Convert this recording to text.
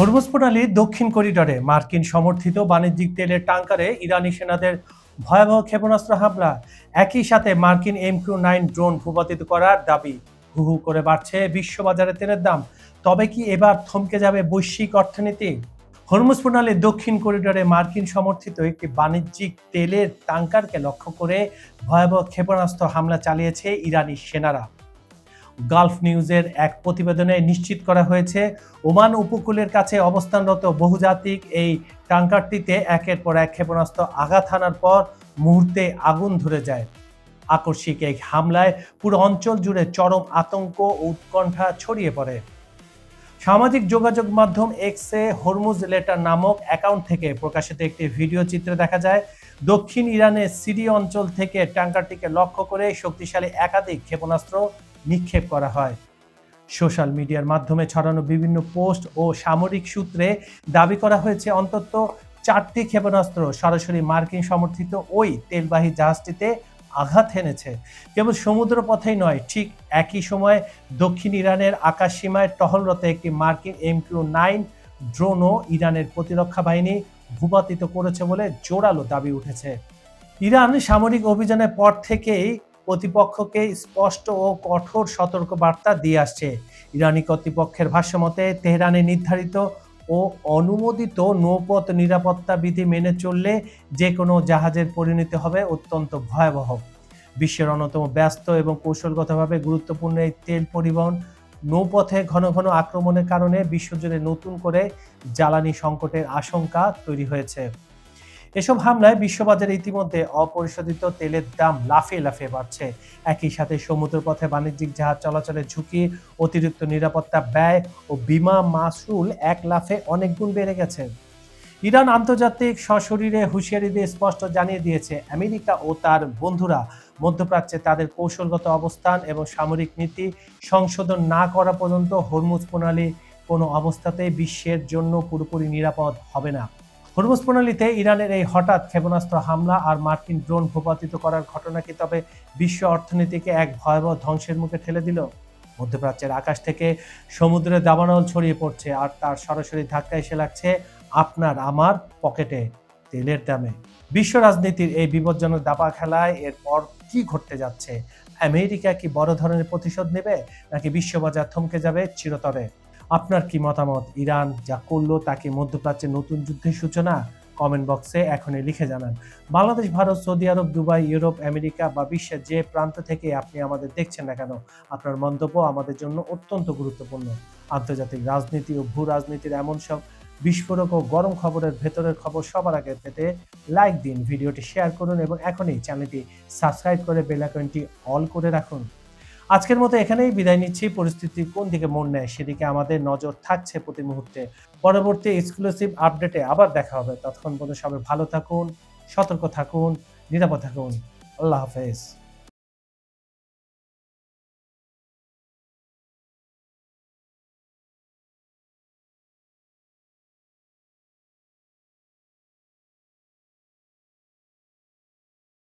Hormuz প্রণালীর দক্ষিণ করিডরে মার্কিন সমর্থিত বাণিজ্যিক তেলের ট্যাঙ্কারে ইরানি সেনাদের ভয়াবহ ক্ষেপণাস্ত্র হামলা। একই সাথে মার্কিন MQ-9 ড্রোন ভূপাতিত করার দাবি। হু হু করে বাড়ছে বিশ্ববাজারে তেলের দাম। তবে কি এবার থমকে যাবে বৈশ্বিক অর্থনীতি? হরমুজ প্রণালীর দক্ষিণ করিডরে মার্কিন সমর্থিত একটি বাণিজ্যিক তেলের ট্যাঙ্কারকে লক্ষ্য করে ভয়াবহ ক্ষেপণাস্ত্র হামলা চালিয়েছে ইরানি সেনারা। গালফ নিউজের এক প্রতিবেদনে নিশ্চিত করা হয়েছে, ওমান উপকূলের কাছে অবস্থানরত বহুজাতিক এই ট্যাঙ্কারটিতে একের পর এক ক্ষেপণাস্ত্র আঘাত হানার পর মুহূর্তে আগুন ধরে যায়। আকস্মিক এই হামলায় পুরো অঞ্চল জুড়ে চরম আতঙ্ক ও উৎকণ্ঠা ছড়িয়ে পড়ে। সামাজিক যোগাযোগ মাধ্যম এক্সে হরমুজ লেটার নামক অ্যাকাউন্ট থেকে প্রকাশিত একটি ভিডিও চিত্রে দেখা যায়, দক্ষিণ ইরানের সিরি অঞ্চল থেকে ট্যাঙ্কারটিকে লক্ষ্য করে শক্তিশালী একাধিক ক্ষেপণাস্ত্র নিক্ষেপ করা হয়। সোশ্যাল মিডিয়ার মাধ্যমে ছড়ানো বিভিন্ন পোস্ট ও সামরিক সূত্রে দাবি করা হয়েছে অন্তত 4টি ক্ষেপণাস্ত্র সরাসরি মার্কিন সমর্থিত ওই তেলবাহী জাহাজটিতে আঘাত হেনেছে। কেবল সমুদ্র পথেই নয়, ঠিক একই সময়ে দক্ষিণ ইরানের আকাশ সীমায় টহলরত একটি মার্কিন MQ-9 ড্রোনও ইরানের প্রতিরক্ষা বাহিনী ভূপাতিত করেছে বলে জোরালো দাবি উঠেছে। ইরান সামরিক অভিযানের পর থেকেই প্রতিপক্ষকে স্পষ্ট ও কঠোর সতর্কবার্তা দিয়ে আসছে। ইরানি কর্তৃপক্ষের ভাষ্যমতে তেহরানে নির্ধারিত ও অনুমোদিত নৌপথ নিরাপত্তা বিধি মেনে চললে যে কোনো জাহাজের পরিণতি হবে অত্যন্ত ভয়াবহ। বিশ্বের অন্যতম ব্যস্ত এবং কৌশলগতভাবে গুরুত্বপূর্ণ এই তেল পরিবহন নৌপথে ঘন ঘন আক্রমণের কারণে বিশ্বজুড়ে নতুন করে জ্বালানি সংকটের আশঙ্কা তৈরি হয়েছে। এসব হামলায় বিশ্ববাজারে ইতিমধ্যে অপরিশোধিত তেলের দাম লাফিয়ে লাফিয়ে বাড়ছে। একই সাথে সমুদ্রপথে বাণিজ্যিক জাহাজ চলাচলের ঝুঁকি, অতিরিক্ত নিরাপত্তা ব্যয় ও বিমা মাসুল এক লাফে অনেক গুণ বেড়ে গেছে। ইরান আন্তর্জাতিক সশরীরে হুঁশিয়ারি দিয়ে স্পষ্ট জানিয়ে দিয়েছে, আমেরিকা ও তার বন্ধুরা মধ্যপ্রাচ্যে তাদের কৌশলগত অবস্থান এবং সামরিক নীতি সংশোধন না করা পর্যন্ত হরমুজ প্রণালী কোনো অবস্থাতেই বিশ্বের জন্য পুরোপুরি নিরাপদ হবে না। হরমুজ প্রণালীতে ইরানের এই হঠাৎ ক্ষেপণাস্ত্র হামলা আর মার্কিন ড্রোন ভূপাতিত করার ঘটনা কি তবে বিশ্ব অর্থনীতিকে এক ভয়াবহ ধ্বংসের মুখে ঠেলে দিল? মধ্যপ্রাচ্যের আকাশ থেকে সমুদ্রে দাবানল ছড়িয়ে পড়ছে আর তার সরাসরি ধাক্কা এসে লাগছে আপনার আমার পকেটে, তেলের দামে। বিশ্ব রাজনীতির এই বিপজ্জনক দাবা খেলায় এরপর কি ঘটতে যাচ্ছে? আমেরিকা কি বড় ধরনের প্রতিশোধ নেবে, নাকি বিশ্ববাজার থমকে যাবে চিরতরে? আপনার কি মতামত? ইরান যা করলো তা কি মধ্যপ্রাচ্যের নতুন যুদ্ধের সূচনা? কমেন্ট বক্সে এখনই লিখে জানান। বাংলাদেশ, ভারত, সৌদি আরব, দুবাই, ইউরোপ, আমেরিকা বা বিশ্বের যে প্রান্ত থেকে আপনি আমাদের দেখছেন না কেন, আপনার মন্তব্য আমাদের জন্য অত্যন্ত গুরুত্বপূর্ণ। আন্তর্জাতিক রাজনীতি ও ভূ রাজনীতির এমন সব বিস্ফোরক ও গরম খবরের ভেতরের খবর সবার আগে পেতে লাইক দিন, ভিডিওটি শেয়ার করুন এবং এখনই চ্যানেলটি সাবস্ক্রাইব করে বেল আইকনটি অল করে রাখুন। আজকের মতো এখানেই বিদায় নিচ্ছি। পরিস্থিতি কোন দিকে মোড় নেয় সেদিকে আমাদের নজর থাকছে প্রতি মুহূর্তে। পরবর্তী এক্সক্লুসিভ আপডেটে আবার দেখা হবে। ততক্ষণ পর্যন্ত সবাই ভালো থাকুন, সতর্ক থাকুন, নিরাপদ থাকুন। আল্লাহ হাফেজ।